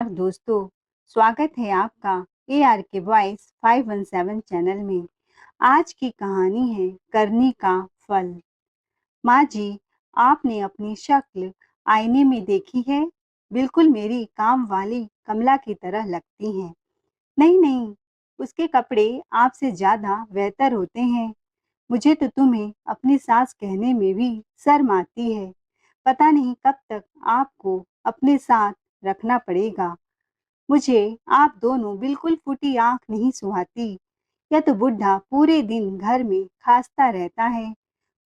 दोस्तों, स्वागत है आपका AR के वॉइस 517 चैनल में। आज की कहानी है करनी का फल। माँ जी, आपने अपनी शक्ल आईने में देखी है? बिल्कुल मेरी काम वाली कमला की तरह लगती हैं। नहीं नहीं, उसके कपड़े आपसे ज्यादा बेहतर होते हैं। मुझे तो तुम्हें अपनी सास कहने में भी शर्म आती है। पता नहीं कब तक आपको अपने साथ रखना पड़ेगा। मुझे आप दोनों बिल्कुल फूटी आँख नहीं सुहाती। यह तो बुड्ढा पूरे दिन घर में खांसता रहता है।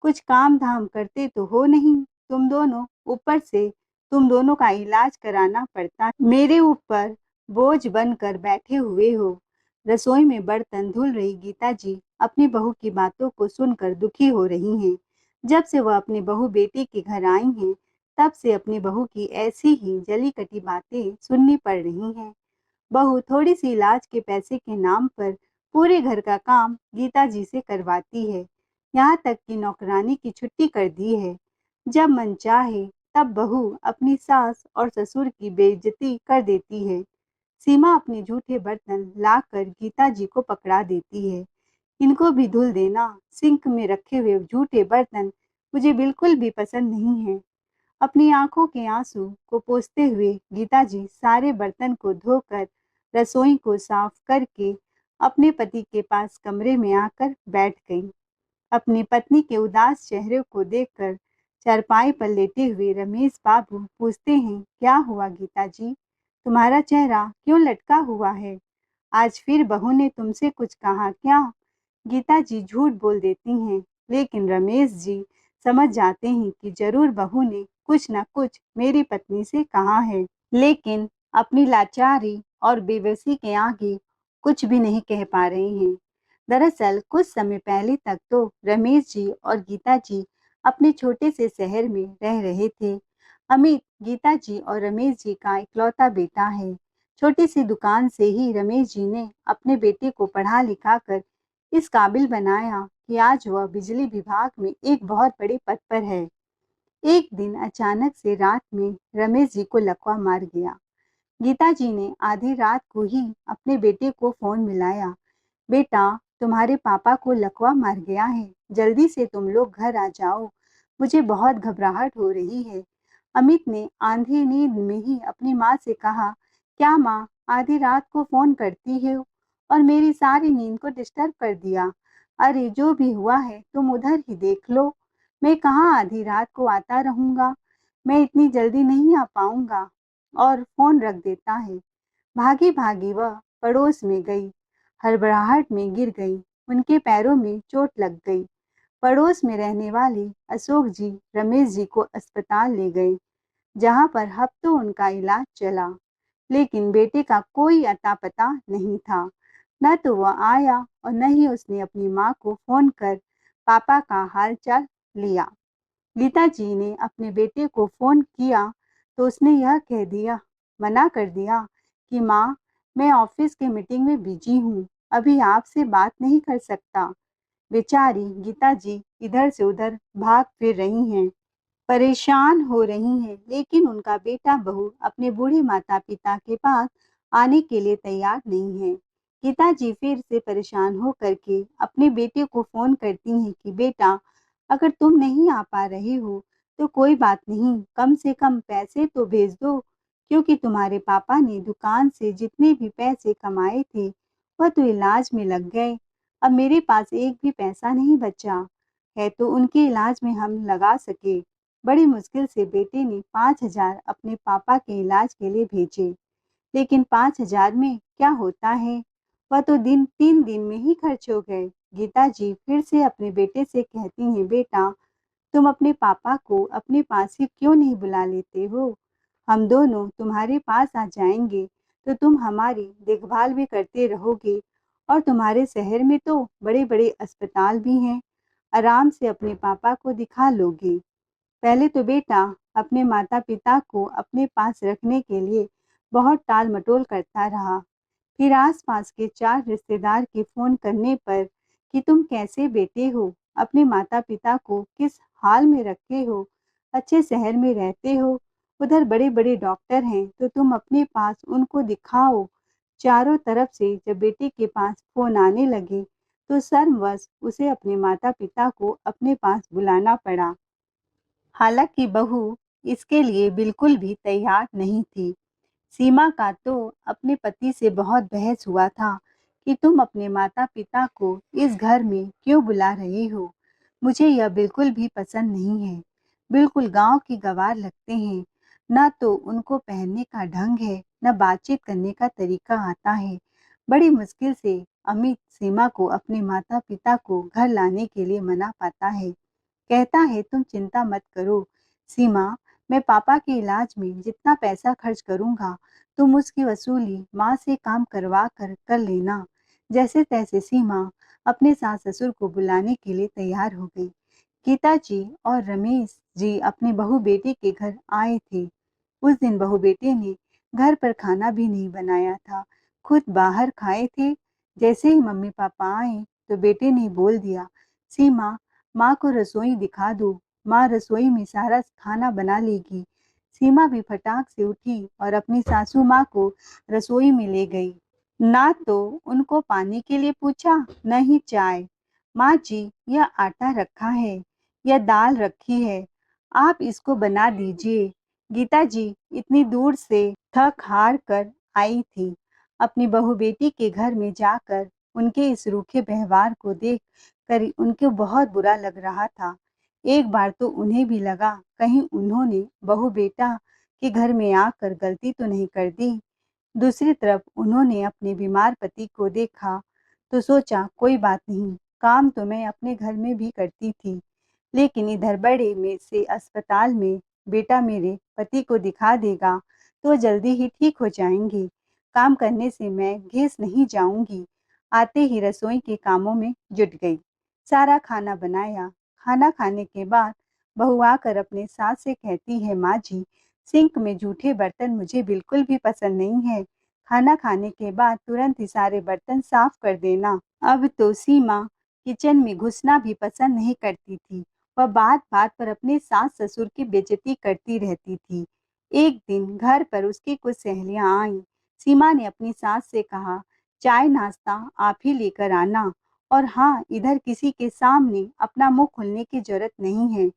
कुछ काम-धाम करते तो हो नहीं तुम दोनों, ऊपर से तुम दोनों का इलाज कराना पड़ता है। मेरे ऊपर बोझ बनकर बैठे हुए हो। रसोई में बर्तन धुल रही गीता जी अपनी बहू की बातों को सुनकर दुखी हो रही हैं। जब से वह अपनी बहू बेटी के घर आई हैं, तब से अपनी बहू की ऐसी ही जली-कटी बातें सुननी पड़ रही हैं। बहू थोड़ी सी इलाज के पैसे के नाम पर पूरे घर का काम गीता जी से करवाती है। यहाँ तक कि नौकरानी की छुट्टी कर दी है। जब मन चाहे तब बहू अपनी सास और ससुर की बेइज्जती कर देती है। सीमा अपने झूठे बर्तन लाकर गीता जी को पकड़ा देती है। इनको भी धुल देना। सिंक में रखे हुए झूठे बर्तन मुझे बिल्कुल भी पसंद नहीं है। अपनी आंखों के आंसू को पोंछते हुए गीता जी सारे बर्तन को धोकर रसोई को साफ करके अपने पति के पास कमरे में आकर बैठ गईं। अपनी पत्नी के उदास चेहरे को देखकर चारपाई पर लेटे हुए रमेश बाबू पूछते हैं, क्या हुआ गीता जी? तुम्हारा चेहरा क्यों लटका हुआ है? आज फिर बहू ने तुमसे कुछ कहा क्या? गीता जी झूठ बोल देती हैं, लेकिन रमेश जी समझ जाते हैं कि जरूर बहू ने कुछ न कुछ मेरी पत्नी से कहा है, लेकिन अपनी लाचारी और बेबसी के आगे कुछ भी नहीं कह पा रहे हैं। दरअसल कुछ समय पहले तक तो रमेश जी और गीता जी अपने छोटे से शहर में रह रहे थे। अमित गीता जी और रमेश जी का इकलौता बेटा है। छोटी सी दुकान से ही रमेश जी ने अपने बेटे को पढ़ा लिखा कर इस काबिल बनाया कि आज वह बिजली विभाग में एक बहुत बड़े पद पर है। एक दिन अचानक से रात में रमेश जी को लकवा मार गया। गीता जी ने आधी रात को ही अपने बेटे को फोन मिलाया। बेटा, तुम्हारे पापा को लकवा मार गया है, जल्दी से तुम लोग घर आ जाओ, मुझे बहुत घबराहट हो रही है। अमित ने आंधी नींद में ही अपनी माँ से कहा, क्या माँ, आधी रात को फोन करती है और मेरी सारी नींद को डिस्टर्ब कर दिया। अरे जो भी हुआ है तुम उधर ही देख लो। मैं कहाँ आधी रात को आता रहूंगा, मैं इतनी जल्दी नहीं आ पाऊंगा। और फोन रख देता है। भागी भागी वह पड़ोस में गई। हड़बड़ाहट में गिर गई। उनके पैरों में चोट लग गई। पड़ोस में रहने वाले अशोक जी रमेश जी को अस्पताल ले गए, जहां पर हफ्तों उनका इलाज चला, लेकिन बेटे का कोई अता पता नहीं था। न तो वह आया और न ही उसने अपनी माँ को फोन कर पापा का हाल चाल लिया। गीता जी ने अपने बेटे को फोन किया तो उसने यह कह दिया, मना कर दिया कि माँ, मैं ऑफिस के मीटिंग में बिजी हूँ, अभी आपसे बात नहीं कर सकता। बेचारी गीता जी इधर से उधर भाग फिर रही हैं, परेशान हो रही हैं, लेकिन उनका बेटा बहू अपने बूढ़े माता पिता के पास आने के लिए तैयार नहीं है। गीता जी फिर से परेशान हो करके अपने बेटे को फोन करती हैं कि बेटा, अगर तुम नहीं आ पा रहे हो तो कोई बात नहीं, कम से कम पैसे तो भेज दो, क्योंकि तुम्हारे पापा ने दुकान से जितने भी पैसे कमाए थे वह तो इलाज में लग गए। अब मेरे पास एक भी पैसा नहीं बचा है तो उनके इलाज में हम लगा सके। बड़ी मुश्किल से बेटे ने 5,000 अपने पापा के इलाज के लिए भेजे, लेकिन 5,000 में क्या होता है, वह तो 3 दिन में ही खर्च हो गए। गीता जी फिर से अपने बेटे से कहती हैं, बेटा, तुम अपने पापा को अपने पास ही क्यों नहीं बुला लेते हो? हम दोनों तुम्हारे पास आ जाएंगे तो तुम हमारी देखभाल भी करते रहोगे, और तुम्हारे शहर में तो बड़े बड़े अस्पताल भी हैं, आराम से अपने पापा को दिखा लोगे। पहले तो बेटा अपने माता-पिता को अपने पास रखने के लिए बहुत टाल-मटोल करता रहा। फिर आस-पास के 4 रिश्तेदार के फ़ोन करने पर कि तुम कैसे बेटे हो? अपने माता-पिता को किस हाल में रखे हो? अच्छे शहर में रहते हो? उधर बड़े-बड़े डॉक्टर हैं, तो तुम अपने पास उनको दिखाओ। चारों तरफ से जब बेटे के पास फ़ोन आने लगे, तो शर्मवश उसे अपने माता-पिता को अपने पास बुलाना पड़ा। हालाँकि बहू इसके लिए बिल्कुल भी तैयार नहीं थी। सीमा का तो अपने पति से बहुत बहस हुआ था कि तुम अपने माता-पिता को इस घर में क्यों बुला रही हो? मुझे यह बिल्कुल भी पसंद नहीं है। बिल्कुल गाँव की गँवार लगते हैं। ना तो उनको पहनने का ढंग है, ना बातचीत करने का तरीका आता है। बड़ी मुश्किल से अमित सीमा को अपने माता-पिता को घर लाने के लिए मना पाता है। कहता है तुम चिंता मत करो सीमा, मैं पापा के इलाज में जितना पैसा खर्च करूंगा तुम उसकी वसूली माँ से काम करवा कर कर लेना। जैसे तैसे सीमा अपने सास ससुर को बुलाने के लिए तैयार हो गई। गीता जी और रमेश जी अपने बहू बेटे के घर आए थे। उस दिन बहू बेटे ने घर पर खाना भी नहीं बनाया था, खुद बाहर खाए थे। जैसे ही मम्मी पापा आए तो बेटे ने बोल दिया, सीमा माँ को रसोई दिखा दो, माँ रसोई में सारा खाना बना लेगी। सीमा भी फटाक से उठी और अपनी सासू माँ को रसोई में ले गई। ना तो उनको पानी के लिए पूछा, न ही चाय। माँ जी, यह आटा रखा है, यह दाल रखी है, आप इसको बना दीजिए। गीता जी इतनी दूर से थक हार कर आई थी। अपनी बहू बेटी के घर में जाकर उनके इस रूखे व्यवहार को देख कर उनको बहुत बुरा लग रहा था। एक बार तो उन्हें भी लगा कहीं उन्होंने बहू बेटा के घर में आकर गलती तो नहीं कर दी। दूसरी तरफ उन्होंने अपने बीमार पति को देखा तो सोचा कोई बात नहीं, काम तो मैं अपने घर में भी करती थी, लेकिन इधर बड़े में से अस्पताल में बेटा मेरे पति को दिखा देगा तो जल्दी ही ठीक हो जाएंगे। काम करने से मैं घिस नहीं जाऊंगी। आते ही रसोई के कामों में जुट गई। सारा खाना बनाया। खाना खाने के बाद बहू आकर अपने सास से कहती है, माँ जी सिंक में जूठे बर्तन मुझे बिल्कुल भी पसंद नहीं है। खाना खाने के बाद तुरंत ही सारे बर्तन साफ कर देना। अब तो सीमा किचन में घुसना भी पसंद नहीं करती थी। वह बात-बात पर अपने सास-ससुर की बेइज्जती करती रहती थी। एक दिन घर पर उसकी कुछ सहेलियां आईं। सीमा ने अपनी सास से कहा, चाय नाश्ता आप ही लेकर आना और हाँ, इधर किसी के सामने अपना मुंह खोलने की जरूरत नहीं है।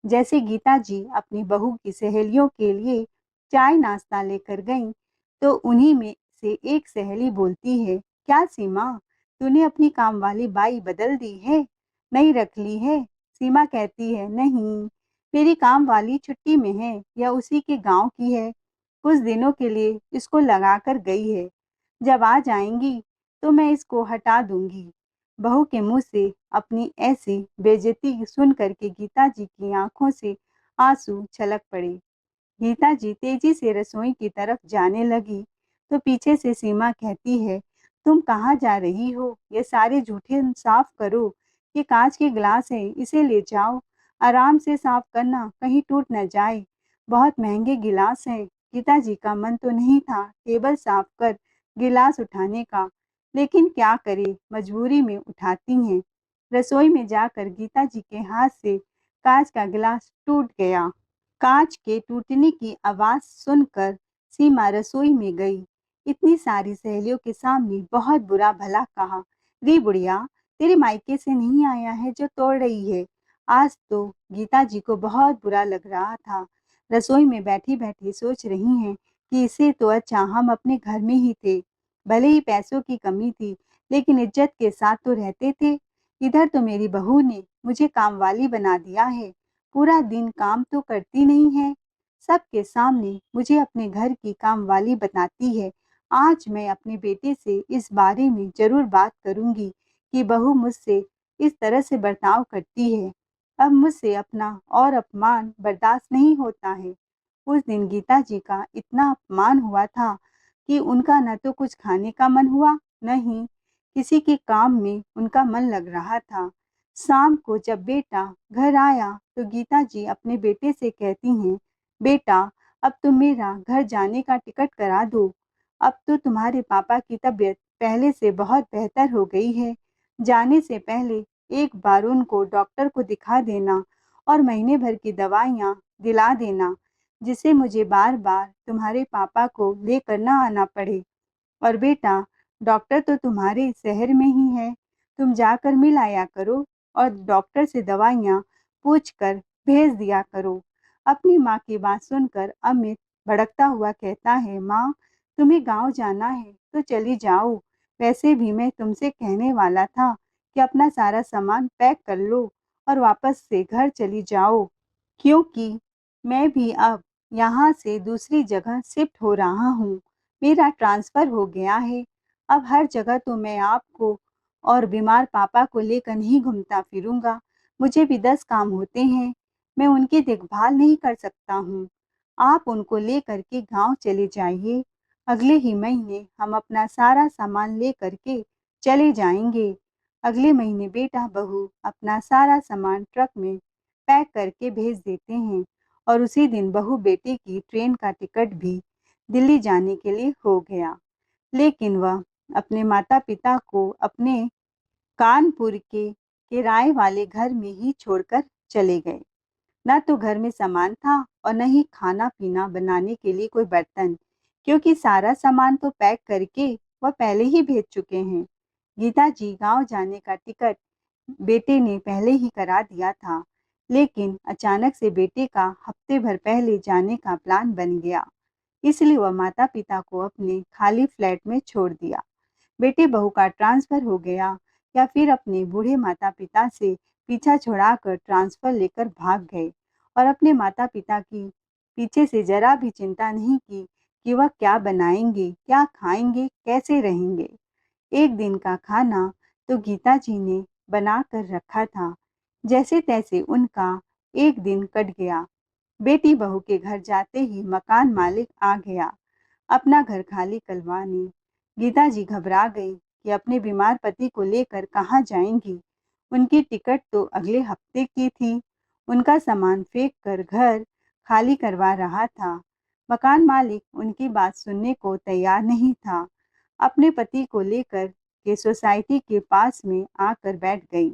जैसे गीता जी अपनी बहू की सहेलियों के लिए चाय नाश्ता लेकर गईं, तो उन्हीं में से एक सहेली बोलती है, क्या सीमा, तूने अपनी कामवाली बाई बदल दी है? नहीं रख ली है? सीमा कहती है, नहीं, मेरी कामवाली छुट्टी में है या उसी के गांव की है। कुछ दिनों के लिए इसको लगाकर गई है। जब आ जाएंगी तो मैं इसको हटा दूंगी। बहू के मुंह से अपनी ऐसी बेइज्जती सुन करके गीता जी की आंखों से आंसू छलक पड़े। गीता जी तेजी से रसोई की तरफ जाने लगी तो पीछे से सीमा कहती है, तुम कहाँ जा रही हो? ये सारे जूठे साफ करो। ये कांच के गिलास है, इसे ले जाओ। आराम से साफ करना, कहीं टूट न जाए। बहुत महंगे गिलास हैं। गीता जी का मन तो नहीं था टेबल साफ कर गिलास उठाने का, लेकिन क्या करे, मजबूरी में उठाती हैं। रसोई में जाकर गीता जी के हाथ से कांच का गिलास टूट गया। कांच के टूटने की आवाज सुनकर सीमा रसोई में गई। इतनी सारी सहेलियों के सामने बहुत बुरा भला कहा, री बुढ़िया, तेरे मायके से नहीं आया है जो तोड़ रही है। आज तो गीता जी को बहुत बुरा लग रहा था। रसोई में बैठी बैठी सोच रही हैं कि इससे तो अच्छा हम अपने घर में ही थे। भले ही पैसों की कमी थी, लेकिन इज्जत के साथ तो रहते थे। इधर तो मेरी बहू ने मुझे कामवाली बना दिया है। पूरा दिन काम तो करती नहीं है, सबके सामने मुझे अपने घर की कामवाली बताती है। आज मैं अपने बेटे से इस बारे में जरूर बात करूंगी कि बहू मुझसे इस तरह से बर्ताव करती है। अब मुझसे अपना और अपमान बर्दाश्त नहीं होता है। उस दिन गीता जी का इतना अपमान हुआ था कि उनका न तो कुछ खाने का मन हुआ, न ही किसी के काम में उनका मन लग रहा था। शाम को जब बेटा घर आया तो गीता जी अपने बेटे से कहती हैं, बेटा अब तुम मेरा घर जाने का टिकट करा दो। अब तो तुम्हारे पापा की तबीयत पहले से बहुत बेहतर हो गई है। जाने से पहले एक बार उनको डॉक्टर को दिखा देना और महीने भर की दवाइयाँ दिला देना। जिससे मुझे बार बार तुम्हारे पापा को लेकर ना आना पड़े। और बेटा, डॉक्टर तो तुम्हारे शहर में ही है, तुम जाकर मिल आया करो और डॉक्टर से दवाइयाँ पूछ कर भेज दिया करो। अपनी माँ की बात सुनकर अमित भड़कता हुआ कहता है, माँ, तुम्हें गांव जाना है तो चली जाओ। वैसे भी मैं तुमसे कहने वाला था कि अपना सारा सामान पैक कर लो और वापस से घर चली जाओ, क्योंकि मैं भी अब यहाँ से दूसरी जगह शिफ्ट हो रहा हूँ। मेरा ट्रांसफ़र हो गया है। अब हर जगह तो मैं आपको और बीमार पापा को लेकर नहीं घूमता फिरूंगा। मुझे भी 10 काम होते हैं। मैं उनकी देखभाल नहीं कर सकता हूँ। आप उनको लेकर के गांव चले जाइए। अगले ही महीने हम अपना सारा सामान लेकर के चले जाएंगे। अगले महीने बेटा बहू अपना सारा सामान ट्रक में पैक करके भेज देते हैं और उसी दिन बहू बेटे की ट्रेन का टिकट भी दिल्ली जाने के लिए हो गया। लेकिन वह अपने माता-पिता को अपने कानपुर के किराए वाले घर में ही छोड़कर चले गए। ना तो घर में सामान था और न ही खाना-पीना बनाने के लिए कोई बर्तन, क्योंकि सारा सामान तो पैक करके वह पहले ही भेज चुके हैं। गीता जी गाँव जाने का टिकट बेटे ने पहले ही करा दिया था, लेकिन अचानक से बेटे का हफ्ते भर पहले जाने का प्लान बन गया। इसलिए वह माता-पिता को अपने खाली फ्लैट में छोड़ दिया। बेटे बहू का ट्रांसफर हो गया या फिर अपने बूढ़े माता-पिता से पीछा छुड़ाकर ट्रांसफर लेकर भाग गए और अपने माता-पिता की पीछे से जरा भी चिंता नहीं की कि वह क्या बनाएंगे, क्या खाएंगे, कैसे रहेंगे। एक दिन का खाना तो गीता जी ने बना कर रखा था। जैसे तैसे उनका एक दिन कट गया। बेटी बहू के घर जाते ही मकान मालिक आ गया अपना घर खाली करवाने। गीता जी घबरा गई कि अपने बीमार पति को लेकर कहाँ जाएंगी। उनकी टिकट तो अगले हफ्ते की थी। उनका सामान फेंक कर घर खाली करवा रहा था। मकान मालिक उनकी बात सुनने को तैयार नहीं था। अपने पति को लेकर के सोसाइटी के पास में आकर बैठ गई।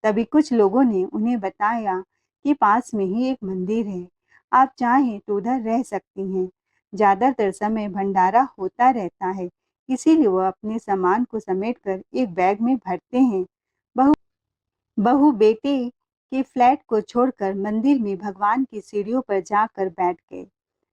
तभी कुछ लोगों ने उन्हें बताया कि पास में ही एक मंदिर है, आप चाहें तो उधर रह सकती हैं। ज़्यादातर समय भंडारा होता रहता है, इसीलिए वह अपने सामान को समेटकर एक बैग में भरते हैं। बहू बहू बेटे के फ्लैट को छोड़कर मंदिर में भगवान की सीढ़ियों पर जाकर बैठ गए।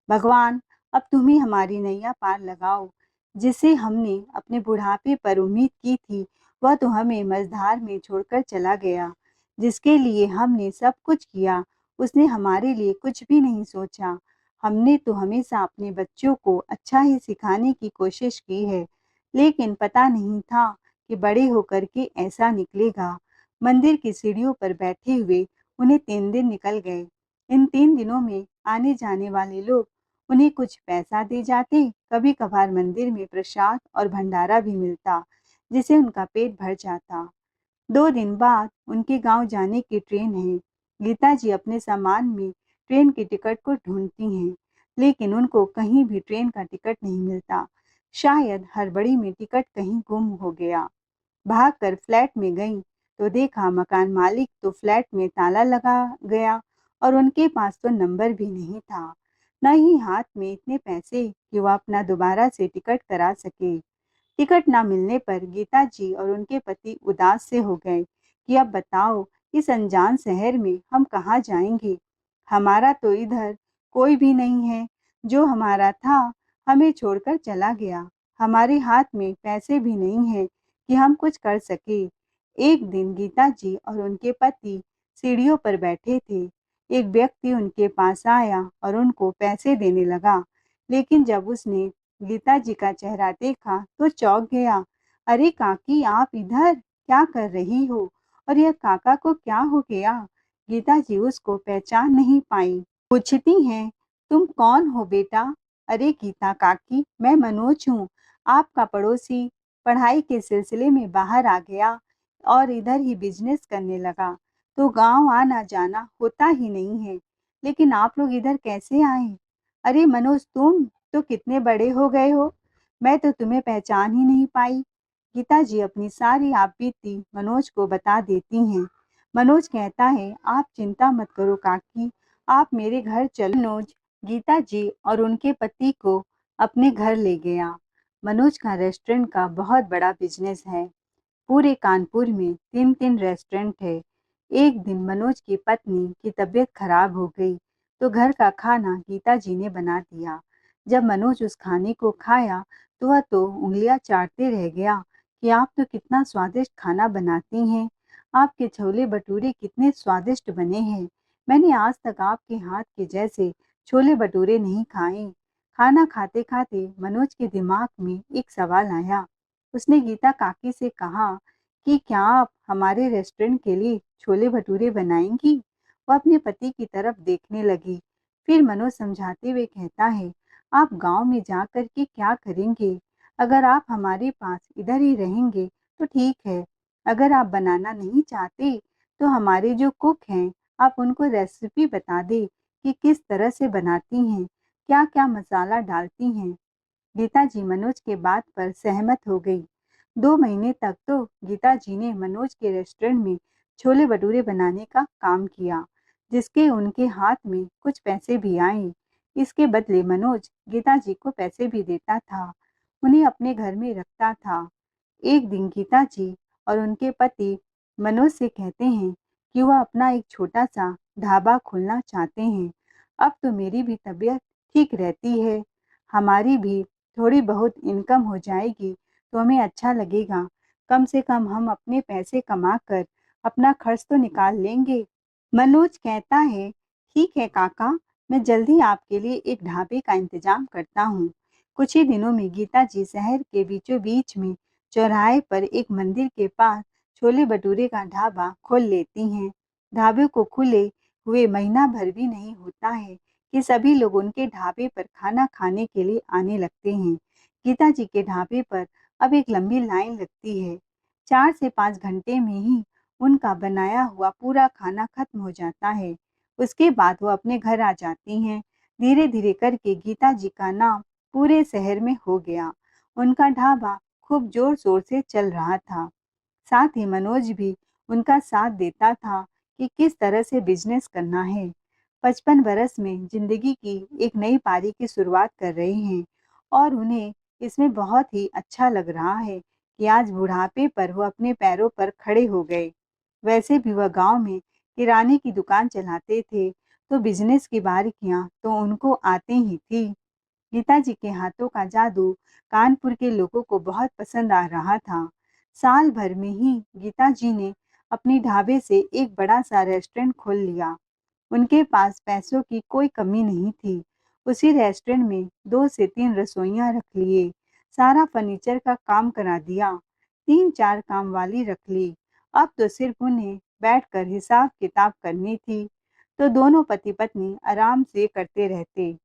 भगवान, अब तुम ही हमारी नैया पार लगाओ। जिसे हमने अपने बुढ़ापे पर उम्मीद की थी, वह तो हमें मझधार में छोड़कर चला गया। जिसके लिए हमने सब कुछ किया, उसने हमारे लिए कुछ भी नहीं सोचा। हमने तो हमेशा अपने बच्चों को अच्छा ही सिखाने की कोशिश की है, लेकिन पता नहीं था कि बड़े होकर के ऐसा निकलेगा। मंदिर की सीढ़ियों पर बैठे हुए उन्हें 3 दिन निकल गए। इन 3 दिनों में आने जाने वाले लोग उन्हें कुछ पैसा दे जाते, कभी-कभार मंदिर में प्रसाद और भंडारा भी मिलता, जिससे उनका पेट भर जाता। 2 दिन बाद उनके गांव जाने की ट्रेन है। गीता जी अपने सामान में ट्रेन की टिकट को ढूंढती हैं, लेकिन उनको कहीं भी ट्रेन का टिकट नहीं मिलता। शायद हड़बड़ी में टिकट कहीं गुम हो गया। भागकर फ्लैट में गईं तो देखा मकान मालिक तो फ्लैट में ताला लगा गया और उनके पास तो नंबर भी नहीं था। न ही हाथ में इतने पैसे कि वह अपना दोबारा से टिकट करा सके। टिकट ना मिलने पर गीता जी और उनके पति उदास से हो गए कि अब बताओ, इस अनजान शहर में हम कहाँ जाएंगे। हमारा तो इधर कोई भी नहीं है। जो हमारा था हमें छोड़कर चला गया। हमारे हाथ में पैसे भी नहीं है कि हम कुछ कर सके। एक दिन गीता जी और उनके पति सीढ़ियों पर बैठे थे। एक व्यक्ति उनके पास आया और उनको पैसे देने लगा, लेकिन जब उसने गीता जी का चेहरा देखा तो चौंक गया। अरे काकी, आप इधर क्या कर रही हो? और यह काका को क्या हो गया? गीता जी उसको पहचान नहीं पाई। पूछती हैं, तुम कौन हो बेटा? अरे गीता काकी, मैं मनोज हूँ, आपका पड़ोसी। पढ़ाई के सिलसिले में बाहर आ गया और इधर ही बिजनेस करने लगा, तो गांव आना जाना होता ही नहीं है। लेकिन आप लोग इधर कैसे आए? अरे मनोज, तुम तो कितने बड़े हो गए हो, मैं तो तुम्हें पहचान ही नहीं पाई। गीता जी अपनी सारी आपबीती मनोज को बता देती हैं। मनोज कहता है, आप चिंता मत करो काकी, आप मेरे घर चलो। मनोज गीता जी और उनके पति को अपने घर ले गया। मनोज का रेस्टोरेंट का बहुत बड़ा बिजनेस है। पूरे कानपुर में 3-3 रेस्टोरेंट है। एक दिन मनोज की पत्नी की तबीयत खराब हो गई, तो घर का खाना गीता जी ने बना दिया। जब मनोज उस खाने को खाया, तो वह तो उंगलियां चाटते रह गया कि आप तो कितना स्वादिष्ट खाना बनाती हैं। आपके छोले भटूरे कितने स्वादिष्ट बने हैं। मैंने आज तक आपके हाथ के जैसे छोले भटूरे नहीं खाए। खाना खाते खाते मनोज के दिमाग में एक सवाल आया। उसने गीता काकी से कहा कि क्या आप हमारे रेस्टोरेंट के लिए छोले भटूरे बनाएंगी? वह अपने पति की तरफ देखने लगी। फिर मनोज समझाते हुए कहता है, आप गांव में जाकर के क्या करेंगे? अगर आप हमारे पास इधर ही रहेंगे तो ठीक है। अगर आप बनाना नहीं चाहते तो हमारे जो कुक हैं, आप उनको रेसिपी बता दे कि किस तरह से बनाती हैं, क्या क्या मसाला डालती हैं। गीता जी मनोज के बात पर सहमत हो गई। 2 महीने तक तो गीता जी ने मनोज के रेस्टोरेंट में छोले भटूरे बनाने का काम किया, जिसके उनके हाथ में कुछ पैसे भी आए। इसके बदले मनोज गीता जी को पैसे भी देता था, उन्हें अपने घर में रखता था। एक दिन गीता जी और उनके पति मनोज से कहते हैं कि वह अपना एक छोटा सा ढाबा खोलना चाहते हैं। अब तो मेरी भी तबीयत ठीक रहती है, हमारी भी थोड़ी बहुत इनकम हो जाएगी तो हमें अच्छा लगेगा। कम से कम हम अपने पैसे कमा कर अपना खर्च तो निकाल लेंगे। मनोज कहता है, ठीक है काका, मैं जल्दी आपके लिए एक ढाबे का इंतजाम करता हूँ। कुछ ही दिनों में गीता जी शहर के बीचों बीच में चौराहे पर एक मंदिर के पास छोले भटूरे का ढाबा खोल लेती हैं। ढाबे को खुले हुए महीना भर भी नहीं होता है कि सभी लोग उनके ढाबे पर खाना खाने के लिए आने लगते हैं। गीता जी के ढाबे पर अब एक लंबी लाइन लगती है। 4 से 5 घंटे में ही उनका बनाया हुआ पूरा खाना खत्म हो जाता है। उसके बाद वो अपने घर आ जाती हैं। धीरे धीरे करके गीता जी का नाम पूरे शहर में हो गया। उनका ढाबा खूब जोर शोर से चल रहा था। साथ ही मनोज भी उनका साथ देता था कि किस तरह से बिजनेस करना है। 55 वर्ष में जिंदगी की एक नई पारी की शुरुआत कर रहे हैं और उन्हें इसमें बहुत ही अच्छा लग रहा है कि आज बुढ़ापे पर वो अपने पैरों पर खड़े हो गए। वैसे भी वह गांव में किराने की दुकान चलाते थे, तो बिजनेस की बारीकियां तो उनको आते ही थी। गीता जी के हाथों का जादू कानपुर के लोगों को बहुत पसंद आ रहा था। साल भर में ही गीता जी ने अपनी ढाबे से एक बड़ा सा रेस्टोरेंट खोल लिया। उनके पास पैसों की कोई कमी नहीं थी। उसी रेस्टोरेंट में 2 से 3 रसोइयां रख लिए, सारा फर्नीचर का काम करा दिया, 3-4 काम वाली रख ली। अब तो सिर्फ उन्हें बैठकर हिसाब किताब करनी थी, तो दोनों पति पत्नी आराम से करते रहते।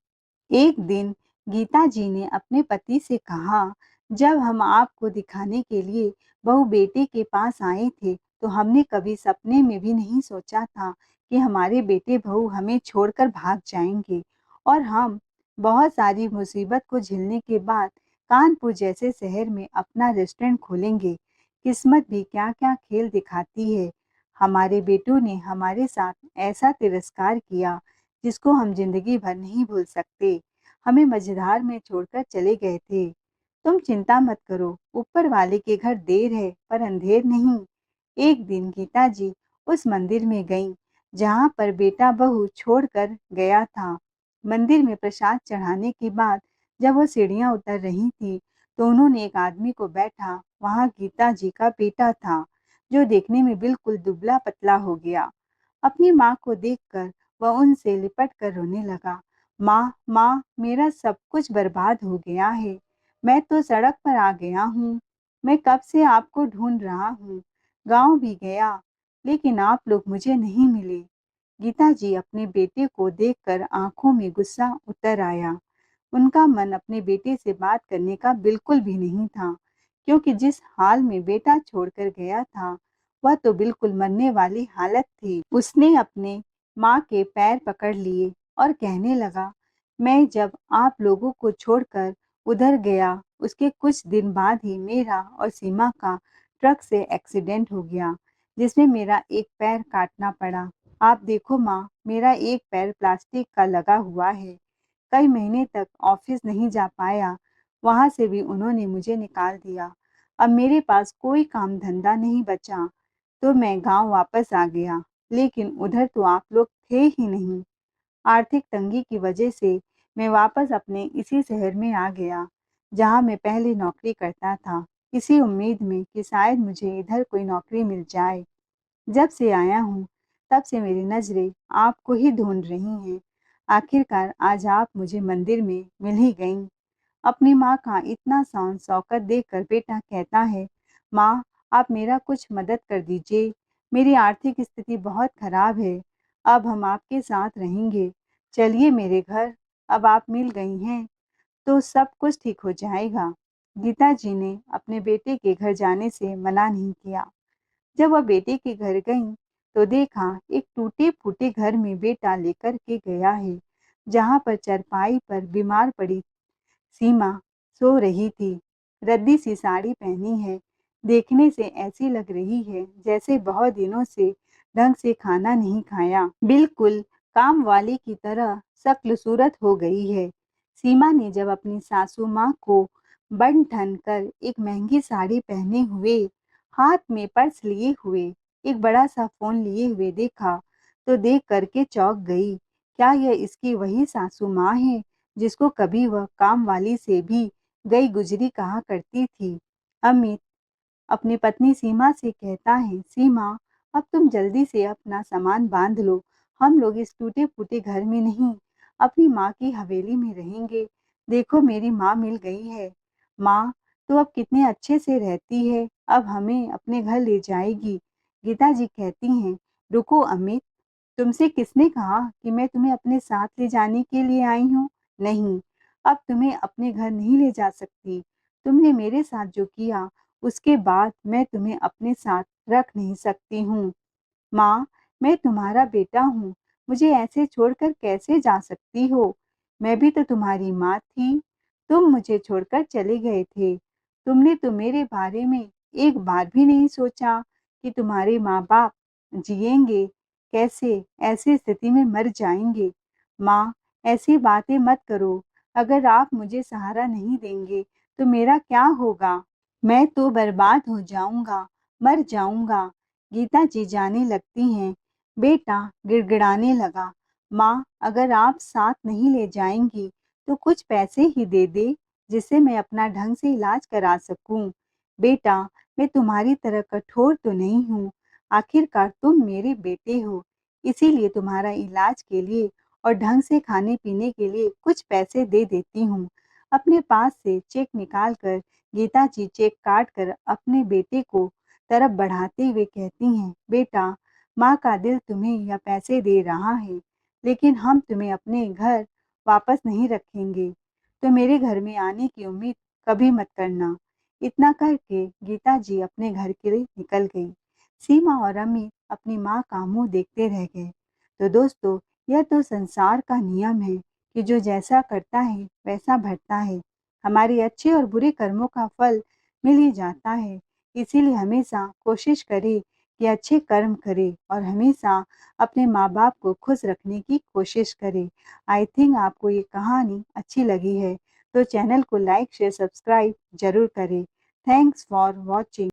एक दिन गीता जी ने अपने पति से कहा, जब हम आपको दिखाने के लिए बहू बेटे के पास आए थे, तो हमने कभी सपने में भी नहीं सोचा था कि हमारे बेटे बहू हमें छोड़कर भाग जाएंगे और हम बहुत सारी मुसीबत को झेलने के बाद कानपुर जैसे शहर में अपना रेस्टोरेंट खोलेंगे। किस्मत भी क्या क्या खेल दिखाती है। हमारे बेटों ने हमारे साथ ऐसा तिरस्कार किया जिसको हम जिंदगी भर नहीं भूल सकते। हमें मझधार में छोड़कर चले गए थे। तुम चिंता मत करो, ऊपर वाले के घर देर है पर अंधेर नहीं। एक दिन गीता जी उस मंदिर में गईं, जहाँ पर बेटा बहू छोड़कर गया था। मंदिर में प्रसाद चढ़ाने के बाद जब वो सीढ़ियाँ उतर रही थी, तो उन्होंने एक आदमी को बैठा, वहाँ गीता जी का बेटा था, जो देखने में बिल्कुल दुबला पतला हो गया। अपनी माँ को देखकर वह उनसे लिपट कर रोने लगा। माँ, माँ, मेरा सब कुछ बर्बाद हो गया है। मैं तो सड़क पर आ गया हूँ। मैं कब से आपको ढूंढ रहा हूँ। गांव भी गया, लेकिन आप लोग मुझे नहीं मिले। गीता जी अपने बेटे को देखकर आंखों में गुस्सा उतर आया। उनका मन अपने बेटे से बात करने का बिल्कुल भी नहीं था, क्योंकि जिस हाल में बेटा छोड़कर गया था, वह तो बिल्कुल मरने वाली हालत थी। उसने अपने माँ के पैर पकड़ लिए और कहने लगा, मैं जब आप लोगों को छोड़कर उधर गया, उसके कुछ दिन बाद ही मेरा और सीमा का ट्रक से एक्सीडेंट हो गया, जिसमें मेरा एक पैर काटना पड़ा। आप देखो माँ, मेरा एक पैर प्लास्टिक का लगा हुआ है। कई महीने तक ऑफिस नहीं जा पाया, वहाँ से भी उन्होंने मुझे निकाल दिया। अब मेरे पास कोई काम धंधा नहीं बचा, तो मैं गाँव वापस आ गया, लेकिन उधर तो आप लोग थे ही नहीं। आर्थिक तंगी की वजह से मैं वापस अपने इसी शहर में आ गया, जहाँ मैं पहले नौकरी करता था, इसी उम्मीद में कि शायद मुझे इधर कोई नौकरी मिल जाए। जब से आया हूँ, तब से मेरी नज़रें आपको ही ढूंढ रही हैं। आखिरकार आज आप मुझे मंदिर में मिल ही गईं। अपनी माँ का इतना शान शौकत देखकर बेटा कहता है, माँ, आप मेरा कुछ मदद कर दीजिए। मेरी आर्थिक स्थिति बहुत खराब है। अब हम आपके साथ रहेंगे। चलिए मेरे घर। अब आप मिल गई हैं, तो सब कुछ ठीक हो जाएगा। गीता जी ने अपने बेटे के घर जाने से मना नहीं किया। जब वह बेटे के घर गईं, तो देखा एक टूटे-फूटे घर में बेटा लेकर के गया है, जहाँ पर चारपाई पर बीमार पड़ी सीमा सो रही थी। रद्दी सी साड़ी पहनी है। देखने से ऐसी लग रही है जैसे बहुत दिनों से ढंग से खाना नहीं खाया। बिल्कुल काम वाली की तरह शक्ल सूरत हो गई है। सीमा ने जब अपनी सासू माँ को बन ठन कर एक महंगी साड़ी पहने हुए, हाथ में पर्स लिए हुए, एक बड़ा सा फोन लिए हुए देखा, तो देख करके चौंक गई। क्या यह इसकी वही सासू माँ है जिसको कभी वह काम वाली से भी गई गुजरी कहा करती थी? अमित अपनी पत्नी सीमा से कहता है, सीमा, अब तुम जल्दी से अपना सामान बांध लो। हम लोग इस टूटे-फूटे घर में नहीं, अपनी माँ की हवेली में रहेंगे। देखो मेरी माँ मिल गई है। माँ, तू अब कितने अच्छे से रहती है, अब हमें अपने घर ले जाएगी। गीता जी कहती हैं, रुको अमित, तुमसे किसने कहा कि मैं तुम्हें अपने साथ ले जाने के लिए आई हूँ? नहीं, अब तुम्हें अपने घर नहीं ले जा सकती। तुमने मेरे साथ जो किया, उसके बाद मैं तुम्हें अपने साथ रख नहीं सकती हूँ। माँ, मैं तुम्हारा बेटा हूँ, मुझे ऐसे छोड़कर कैसे जा सकती हो? मैं भी तो तुम्हारी माँ थी, तुम मुझे छोड़कर चले गए थे। तुमने तो मेरे बारे में एक बार भी नहीं सोचा कि तुम्हारे माँ-बाप जिएंगे कैसे, ऐसी स्थिति में मर जाएंगे। माँ, ऐसी बातें मत करो, अगर आप मुझे सहारा नहीं देंगे, तो मेरा क्या होगा? मैं तो बर्बाद हो जाऊँगा, मर जाऊँगा। गीता जी जाने लगती हैं। बेटा गिड़गिड़ाने लगा, माँ, अगर आप साथ नहीं ले जाएँगी, तो कुछ पैसे ही दे दे, जिससे मैं अपना ढंग से इलाज करा सकूँ। बेटा, मैं तुम्हारी तरह कठोर तो नहीं हूँ, आखिरकार तुम मेरे बेटे हो, इसीलिए तुम्हारा इलाज के लिए और ढंग से खाने-पीने के लिए कुछ पैसे दे देती हूँ। अपने पास से चेक निकाल कर गीता जी चेक काट कर अपने बेटे को तरफ बढ़ाते हुए कहती हैं, बेटा, माँ का दिल तुम्हें यह पैसे दे रहा है, लेकिन हम तुम्हें अपने घर वापस नहीं रखेंगे, तो मेरे घर में आने की उम्मीद कभी मत करना। इतना करके गीता जी अपने घर के लिए निकल गई। सीमा और अमित अपनी माँ का मुंह देखते रह गए। तो दोस्तों, यह तो संसार का नियम है कि जो जैसा करता है वैसा भरता है। हमारे अच्छे और बुरे कर्मों का फल मिल ही जाता है। इसीलिए हमेशा कोशिश करें कि अच्छे कर्म करें और हमेशा अपने माँ-बाप को खुश रखने की कोशिश करें। आई थिंक आपको ये कहानी अच्छी लगी है, तो चैनल को लाइक, शेयर, सब्सक्राइब ज़रूर करें। Thanks for watching.